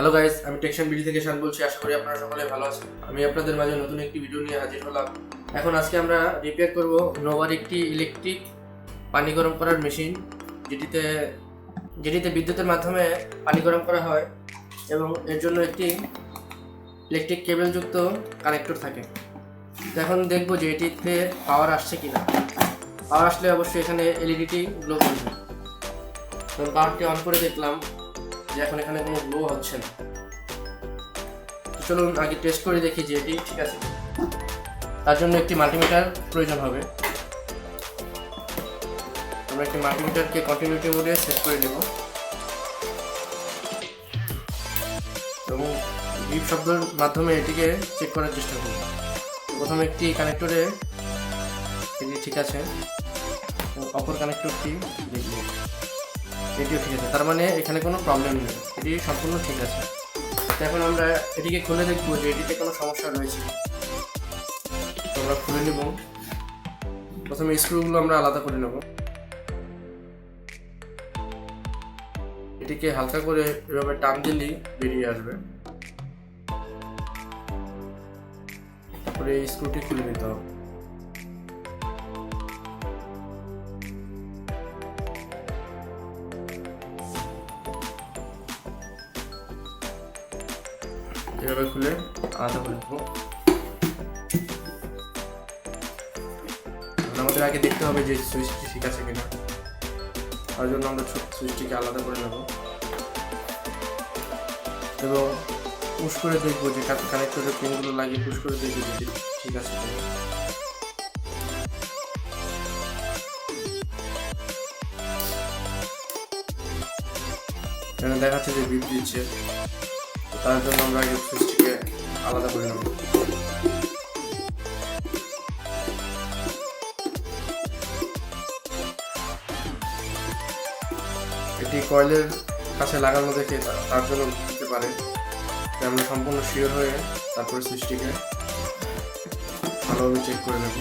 Hello guys, আমি টেকশন BD থেকে শান বলছি। আশা করি আপনারা সকলে ভালো আছেন। আমি আপনাদের মাঝে নতুন একটি ভিডিও নিয়ে হাজির হলাম। আজকে আমরা রিপেয়ার করব নোভার একটি ইলেকট্রিক পানি গরম করার মেশিন, যেটিতে বিদ্যুতের মাধ্যমে পানি গরম করা হয় এবং এর জন্য একটি ইলেকট্রিক কেবল যুক্ত কানেক্টর থাকে। এখন দেখব যে এটিতে পাওয়ার আসছে কিনা। পাওয়ার আসলে অবশ্যই এখানে এলইডিটি গ্লো করবে। পাওয়ারটি অন করে দেখলাম যে এখন এখানে কোনো গ্লো হচ্ছে না। চলুন আগে টেস্ট করে দেখি যে এটি ঠিক আছে। তার জন্য একটি মাল্টিমিটার প্রয়োজন হবে। আমরা একটি মাল্টিমিটারকে কন্টিনিউটি মোডে সেট করে নেব এবং বিপ শব্দের মাধ্যমে এটিকে চেক করার চেষ্টা করব। প্রথমে একটি কানেক্টরে এটি ঠিক আছে, অপর কানেক্টরটি দেখব, এটিও ঠিক আছে। তার মানে এখানে কোনো প্রবলেম নেই, এটি সম্পূর্ণ ঠিক আছে। এখন আমরা এটিকে খুলে দেখবো যে এটিতে কোনো সমস্যা রয়েছে। তো আমরা খুলে নেব। প্রথমে স্ক্রুগুলো আমরা আলাদা করে নেব। এটিকে হালকা করে এভাবে টান দিলেই বেরিয়ে আসবে। তারপরে এই স্ক্রুটি খুলে নিতে হবে। এভাবে খুলে আলাদা করে দেবো। আমাদের আগে দেখতে হবে যে সুইচটি ঠিক আছে কিনা। তার জন্য আমরা সুইচটিকে আলাদা করে নেব এবং পুশ করে দেখবো যে কানেক্টরের পিনগুলো লাগিয়ে পুশ করে দেখবো যে ঠিক আছে কিনা। এখানে দেখাচ্ছে যে বিপ দিচ্ছে, তার জন্য আমরা আগে সুইচটিকে আলাদা করে নেব। এটি কয়েলের কাছে লাগানো দেখে তার জন্য দিতে পারে। আমরা সম্পূর্ণ শিওর হয়ে তারপরে সুইচটিকে ভালোভাবে চেক করে নেব।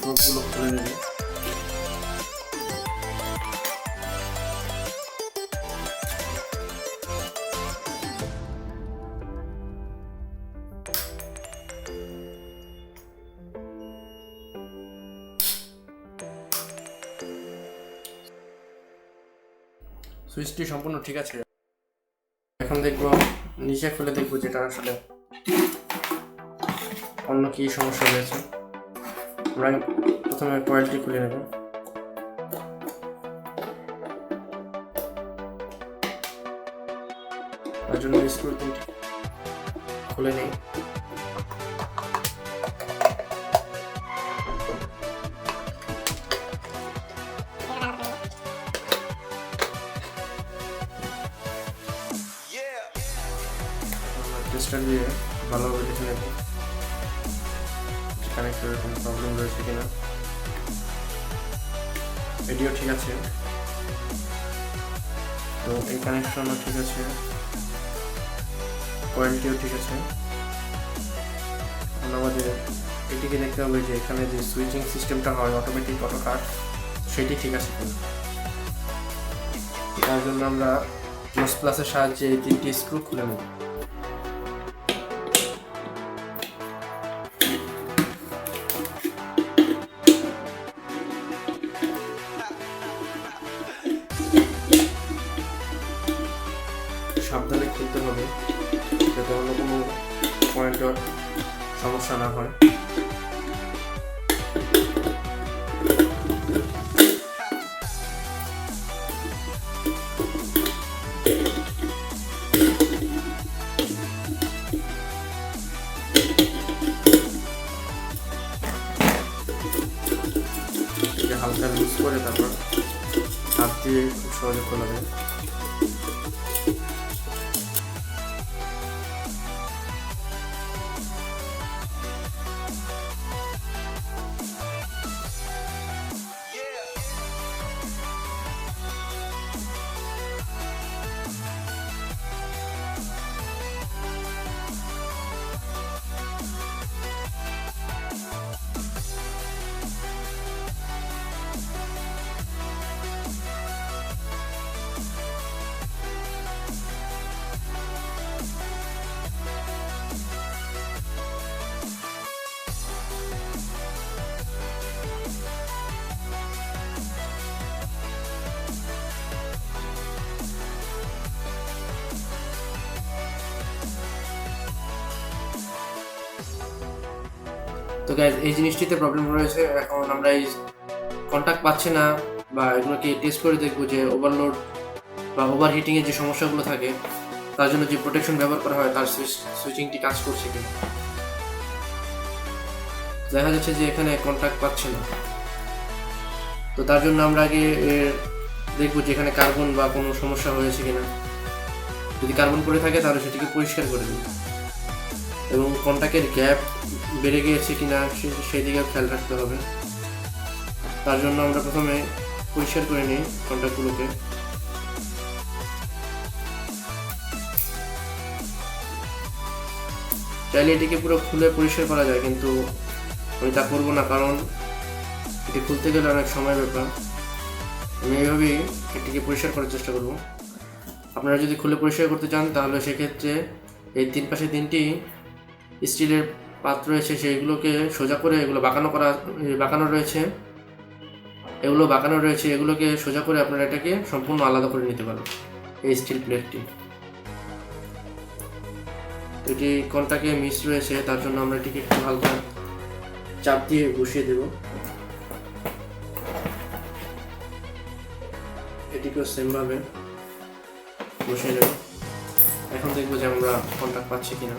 প্রোবগুলো খুলে নেব। সুইচটি সম্পূর্ণ ঠিক আছে। এখন দেখবো নিচে খুলে দেখবো যেটা আসলে অন্য কি সমস্যা রয়েছে। আমরা প্রথমে কয়েলটি খুলে নেব। তার জন্য স্ক্রু তিনটি খুলে নেই। টেস্টার দিয়ে ভালোভাবে দেখে নেব কানেক্টরের কোনো প্রবলেম রয়েছে কিনা। এটিও ঠিক আছে, তো এই কানেকশনও ঠিক আছে, কোয়ালিটিও ঠিক আছে। আমাদের এটিকে দেখতে হবে যে এখানে যে সুইচিং সিস্টেমটা হয় অটোমেটিক অটো কাট, সেটি ঠিক আছে কিনা। তার জন্য আমরা নোজ প্লাসের সাহায্যে এই তিনটি স্ক্রু খুলে নেব। সাবধানে খুলতে হবে যাতে অন্য কোনো পয়েন্টের সমস্যা না হয়। হালকা লুজ করে তারপর হাত দিয়ে খুব সহজে খোলা যায়। তো গাইজ এই জিনিসটিতে প্রবলেম রয়েছে। এখন আমরা এই কন্ট্যাক্ট পাচ্ছে না বা এগুলোকে টেস্ট করে দেখবো যে ওভারলোড বা ওভার হিটিংয়ের যে সমস্যাগুলো থাকে তার জন্য যে প্রোটেকশন ব্যবহার করা হয় তার সুইচিংটি কাজ করছে কিনা। দেখা যাচ্ছে যে এখানে কন্ট্যাক্ট পাচ্ছে না, তো তার জন্য আমরা আগে দেখবো যে এখানে কার্বন বা কোনো সমস্যা হয়েছে কিনা। যদি কার্বন পড়ে থাকে তাহলে সেটিকে পরিষ্কার করে দেব এবং কন্ট্যাক্টের গ্যাপ বেড়ে গিয়েছে কিনা সেই দিকে খেয়াল রাখতে হবে। তার জন্য আমরা প্রথমে পরিষ্কার করে নিই কন্ট্যাক্টগুলোকে। চাইলে এটিকে পুরো খুলে পরিষ্কার করা যায়, কিন্তু আমি তা করবো না, কারণ এটি খুলতে গেলে অনেক সময় ব্যাপার। আমি এইভাবেই এটিকে পরিষ্কার করার চেষ্টা করব। আপনারা যদি খুলে পরিষ্কার করতে চান তাহলে সেক্ষেত্রে এই তিন পাশে তিনটি স্টিলের পাত্র রয়েছে, সেইগুলোকে সোজা করে এগুলো বাঁকানো রয়েছে, এগুলোকে সোজা করে আপনারা এটাকে সম্পূর্ণ আলাদা করে নিতে পারবেন। এই স্টিল প্লেটটি এটি কন্টাকে মিস রয়েছে, তার জন্য আমরা এটিকে একটু হালকা চাপ দিয়ে বসিয়ে দেব। এটিকেও সেমভাবে বসিয়ে নেব। এখন দেখবো যে আমরা কন্টাক্ট পাচ্ছি কিনা।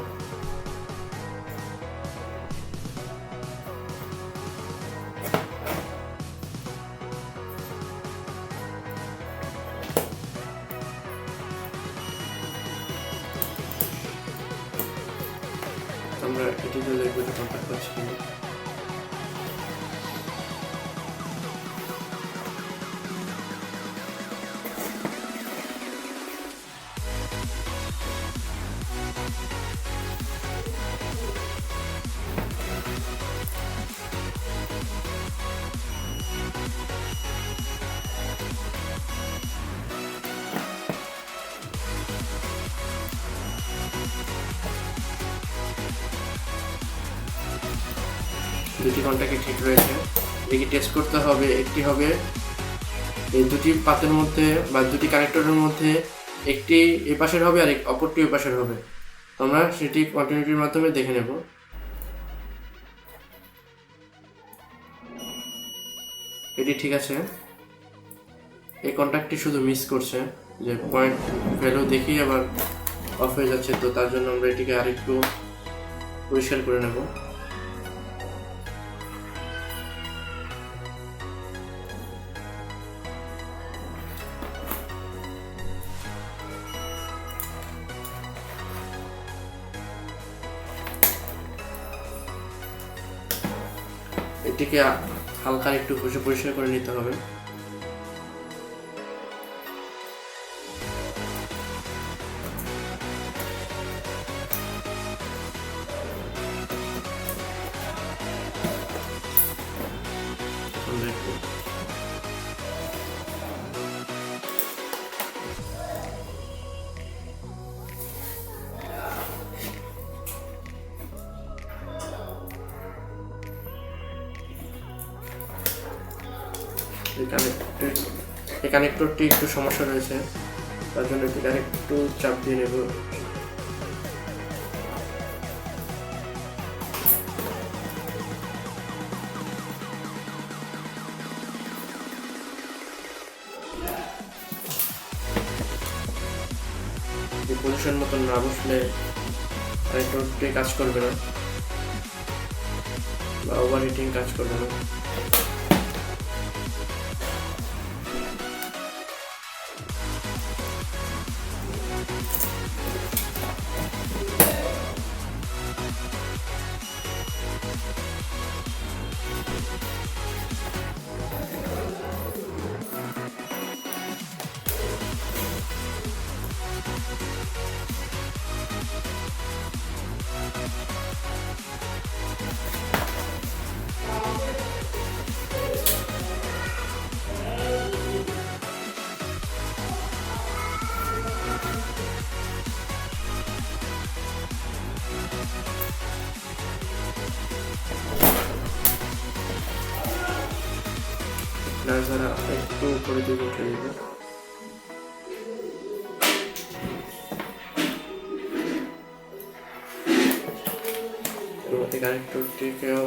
আমরা এটিতে দেখবো যে কন্টাক্ট পাচ্ছি কিনা। দুটি কন্ট্যাক্টই ঠিক রয়েছে। এটিকে টেস্ট করতে হবে। একটি হবে এই দুটি পাতের মধ্যে বা দুটি কানেক্টরের মধ্যে একটি এপাশের হবে আর অপরটি এপাশের হবে। আমরা সেটি কন্টিনিউটির মাধ্যমে দেখে নেব। এটি ঠিক আছে। এই কন্ট্যাক্টটি শুধু মিস করছে, যে পয়েন্ট ভ্যালু দেখেই আবার অফ হয়ে যাচ্ছে, তো তার জন্য আমরা এটিকে আরেকটু পরিষ্কার করে নেব। এটিকে হালকা একটু ঘষে পরিষ্কার করে নিতে হবে। এই কানেক্টরটি একটু সমস্যা রয়েছে, তার জন্য এটিকে একটু চাপ দিয়ে নেব। পজিশন মতন না বসলে কানেক্টরটি কাজ করবে না বা ওভার হিটিং কাজ করবে না। দ্বারা একটু উপরে দিকে উঠে দিবে। কানেক্টরটিকেও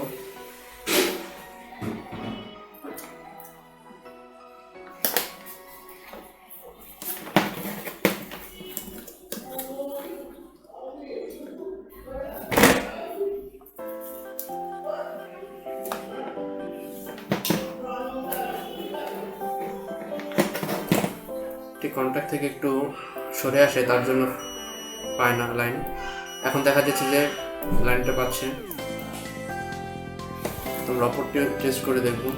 কন্ট্যাক্ট থেকে একটু সরে আসে, তার জন্য পায় না লাইন। এখন দেখা যাচ্ছে যে লাইনটা পাচ্ছে। তোমরা অপরটি টেস্ট করে দেখবো।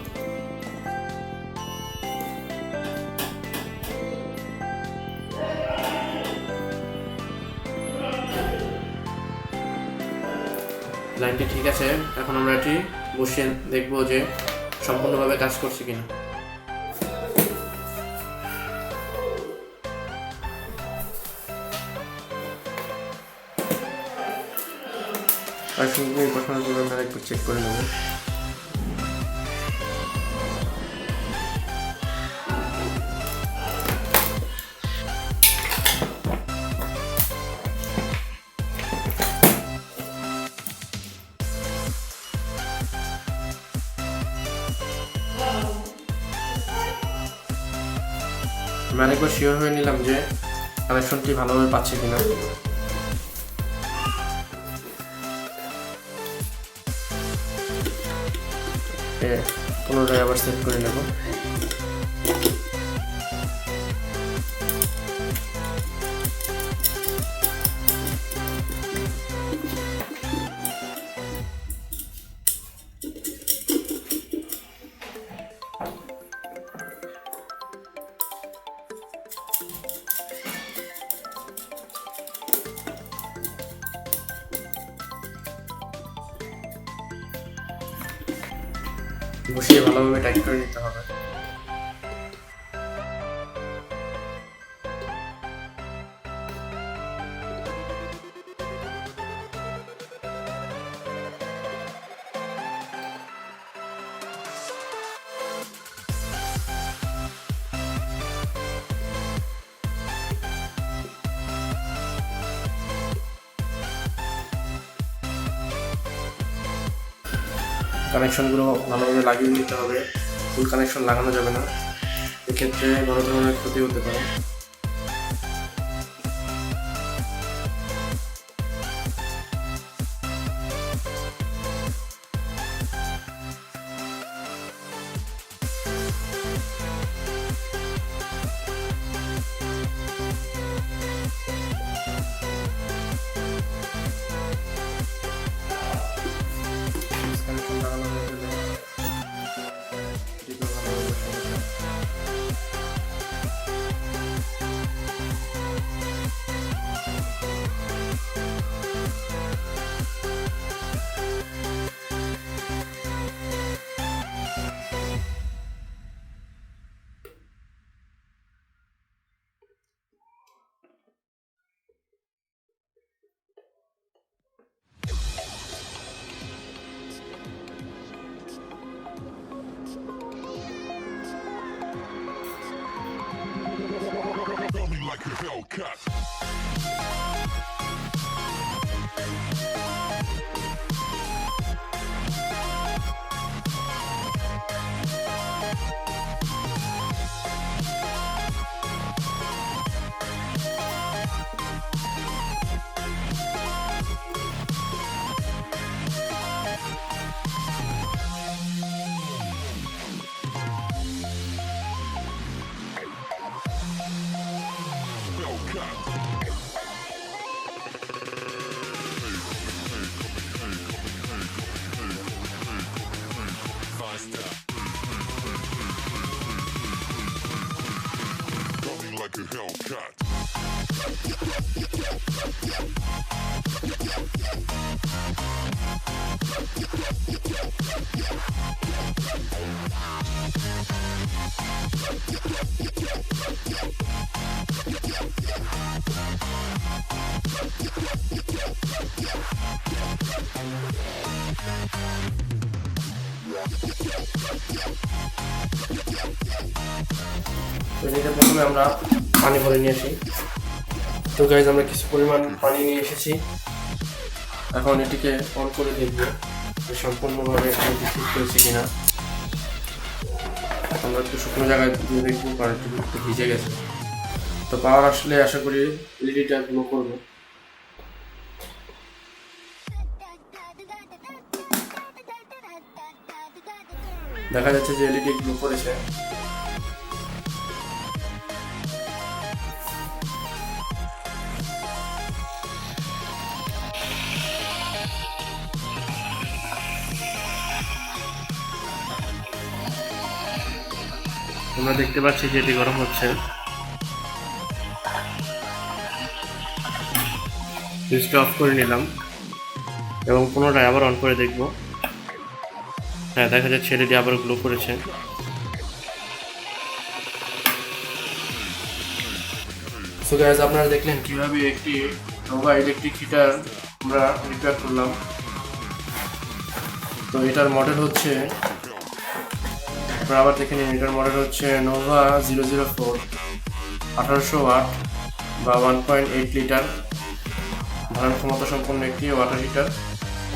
লাইনটি ঠিক আছে। এখন আমরা এটি বসিয়ে দেখবো যে সম্পূর্ণভাবে কাজ করছে কিনা। তার সঙ্গে বসানোর পর আমরা একটু চেক করে নেব। আমি আরেকবার শিওর হয়ে নিলাম যে কানেকশনটি ভালোভাবে পাচ্ছে কিনা। পুনরায় আবার সেট করে নেব। বসিয়ে ভালোভাবে টাইট করে নিতে হবে। কানেকশনগুলো ভালোভাবে লাগিয়ে নিতে হবে। ফুল কানেকশন লাগানো যাবে না, এক্ষেত্রে বড় ধরনের ক্ষতি হতে পারে। কানেকশন লাগানো হয়ে গেলে এটিকে ভালোভাবে বসিয়ে নিতে হবে। Like a Hellcat. Coming like a Hellcat. তো এটা প্রথমে আমরা পানি ভরে নিয়ে আসি। তো গাইজ আমরা কিছু পরিমাণ পানি নিয়ে এসেছি। এখন এটিকে অন করে দেখবো যে সম্পূর্ণভাবে এটি ঠিক করেছে কিনা। আমরা একটু শুকনো জায়গায় দিয়ে দেখবো, কারণ একটু ভিজে গেছে। তো পাওয়ার আসলে আশা করি এলইডিটা গ্লো করবে। দেখা যাচ্ছে যে এলইডি গ্লো করেছে। আমরা দেখতে পাচ্ছি যে এটি গরম হচ্ছে। সুইচটা অফ করে নিলাম এবং পুনরায় আবার অন করে দেখব। হ্যাঁ, দেখা যাচ্ছে এলইডি আবার গ্লো করেছে। সো গাইস, আপনারা দেখলেন কিভাবে একটি নোভা ইলেকট্রিক হিটার আমরা রিপেয়ার করলাম। তো এটার মডেল হচ্ছে, আপনারা আবার দেখে নিন, এটার মডেল হচ্ছে নোভা 004, 1800 ওয়াট বা 1.8 লিটার ধারণ ক্ষমতা সম্পন্ন একটি ওয়াটার হিটার।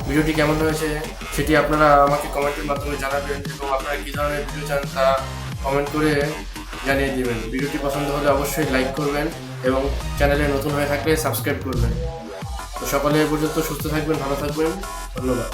ভিডিওটি কেমন হয়েছে সেটি আপনারা আমাকে কমেন্টের মাধ্যমে জানাবেন এবং আপনারা কী ধরনের ভিডিও চান তা কমেন্ট করে জানিয়ে দেবেন। ভিডিওটি পছন্দ হলে অবশ্যই লাইক করবেন এবং চ্যানেলে নতুন হয়ে থাকলে সাবস্ক্রাইব করবেন। তো সকলে এ পর্যন্ত সুস্থ থাকবেন, ভালো থাকবেন, ধন্যবাদ।